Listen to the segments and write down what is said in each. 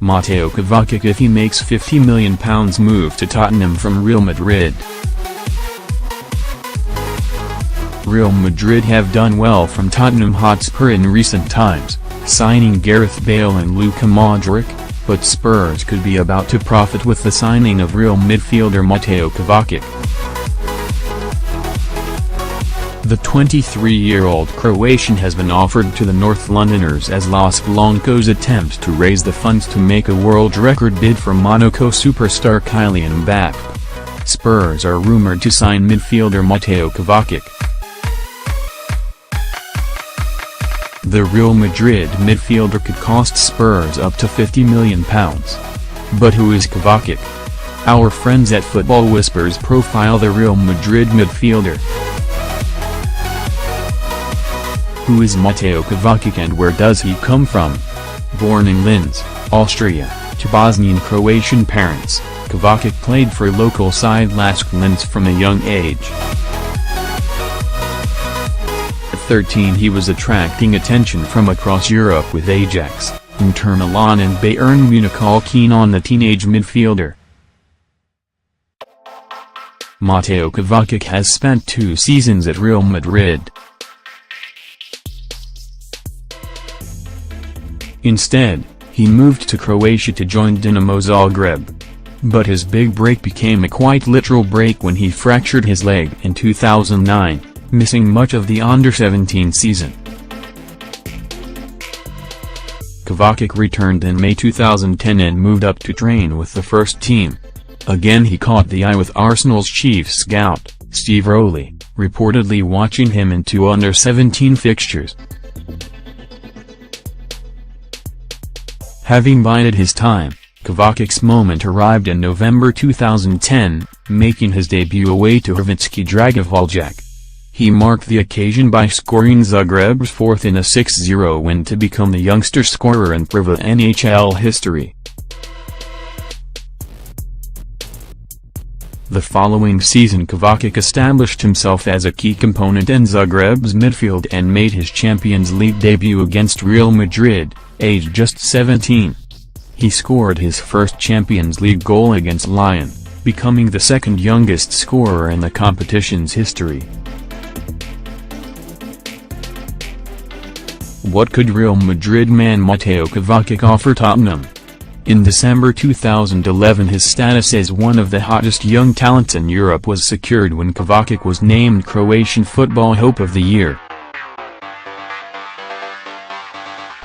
Mateo Kovacic if he makes £50 million move to Tottenham from Real Madrid. Real Madrid have done well from Tottenham Hotspur in recent times, signing Gareth Bale and Luka Modric, but Spurs could be about to profit with the signing of Real midfielder Mateo Kovacic. The 23-year-old Croatian has been offered to the North Londoners as Los Blancos attempt to raise the funds to make a world record bid for Monaco superstar Kylian Mbappé. Spurs are rumored to sign midfielder Mateo Kovacic. The Real Madrid midfielder could cost Spurs up to £50 million. But who is Kovacic? Our friends at Football Whispers profile the Real Madrid midfielder. Who is Mateo Kovacic and where does he come from? Born in Linz, Austria, to Bosnian Croatian parents, Kovacic played for local side LASK Linz from a young age. At 13 he was attracting attention from across Europe with Ajax, Inter Milan and Bayern Munich all keen on the teenage midfielder. Mateo Kovacic has spent 2 seasons at Real Madrid. Instead, he moved to Croatia to join Dinamo Zagreb. But his big break became a quite literal break when he fractured his leg in 2009, missing much of the under-17 season. Kovacic returned in May 2010 and moved up to train with the first team. Again he caught the eye with Arsenal's chief scout, Steve Rowley, reportedly watching him in 2 under-17 fixtures. Having bided his time, Kovacic's moment arrived in November 2010, making his debut away to Hrvatski Dragovoljak. He marked the occasion by scoring Zagreb's 4th in a 6-0 win to become the youngster scorer in Prva NHL history. The following season Kovacic established himself as a key component in Zagreb's midfield and made his Champions League debut against Real Madrid, aged just 17. He scored his first Champions League goal against Lyon, becoming the second youngest scorer in the competition's history. What could Real Madrid man Mateo Kovacic offer Tottenham? In December 2011 his status as one of the hottest young talents in Europe was secured when Kovacic was named Croatian Football Hope of the Year.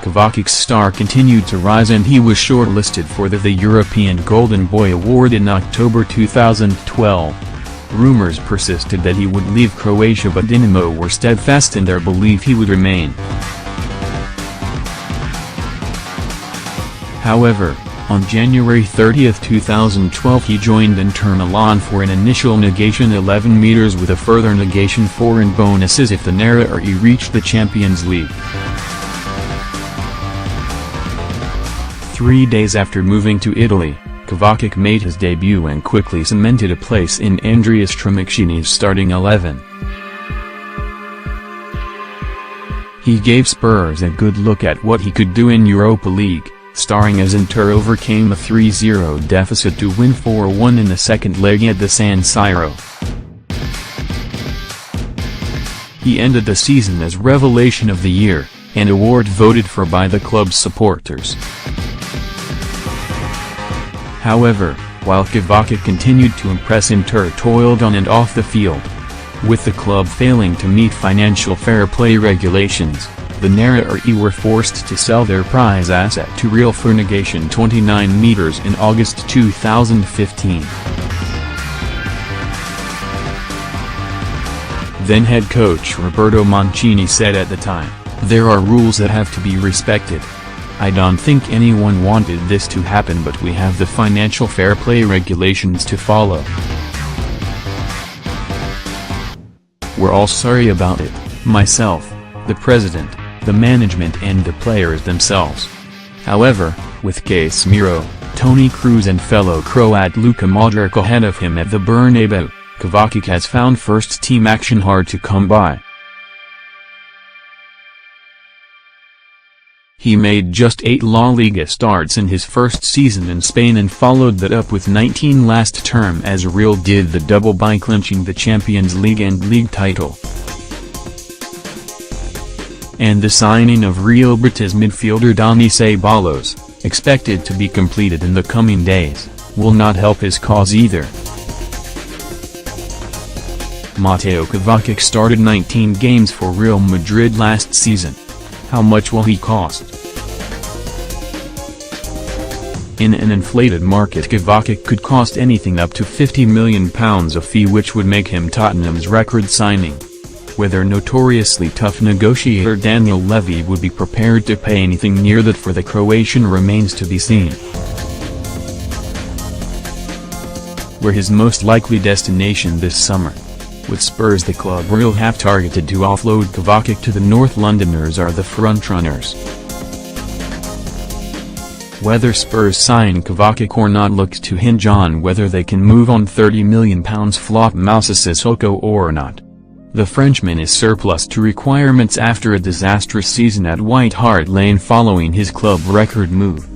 Kovacic's star continued to rise and he was shortlisted for the European Golden Boy Award in October 2012. Rumors persisted that he would leave Croatia but Dinamo were steadfast in their belief he would remain. However, on January 30, 2012 he joined Inter Milan for an initial negation 11 meters with a further negation 4 in bonuses if the Nerazzurri reached the Champions League. 3 days after moving to Italy, Kovacic made his debut and quickly cemented a place in Andrius Trimiccini's starting 11. He gave Spurs a good look at what he could do in Europa League, starring as Inter overcame a 3-0 deficit to win 4-1 in the second leg at the San Siro. He ended the season as Revelation of the Year, an award voted for by the club's supporters. However, while Kovacic continued to impress, Inter toiled on and off the field. With the club failing to meet financial fair play regulations, the Nerazzurri were forced to sell their prize asset to Real for negation 29 meters in August 2015. Then head coach Roberto Mancini said at the time, "There are rules that have to be respected. I don't think anyone wanted this to happen but we have the financial fair play regulations to follow. We're all sorry about it, myself, the president, the management and the players themselves." However, with Casemiro, Toni Kroos and fellow Croat Luka Modric ahead of him at the Bernabeu, Kovacic has found first-team action hard to come by. He made just 8 La Liga starts in his first season in Spain and followed that up with 19 last term as Real did the double by clinching the Champions League and league title. And the signing of Real Betis midfielder Dani Ceballos, expected to be completed in the coming days, will not help his cause either. Mateo Kovacic started 19 games for Real Madrid last season. How much will he cost? In an inflated market, Kovacic could cost anything up to £50 million a fee, which would make him Tottenham's record signing. Whether notoriously tough negotiator Daniel Levy would be prepared to pay anything near that for the Croatian remains to be seen. We're his most likely destination this summer. With Spurs, the club Real have targeted to offload Kovacic to the North Londoners are the frontrunners. Whether Spurs sign Kovacic or not looks to hinge on whether they can move on £30 million flop Moussa Sissoko or not. The Frenchman is surplus to requirements after a disastrous season at White Hart Lane following his club record move.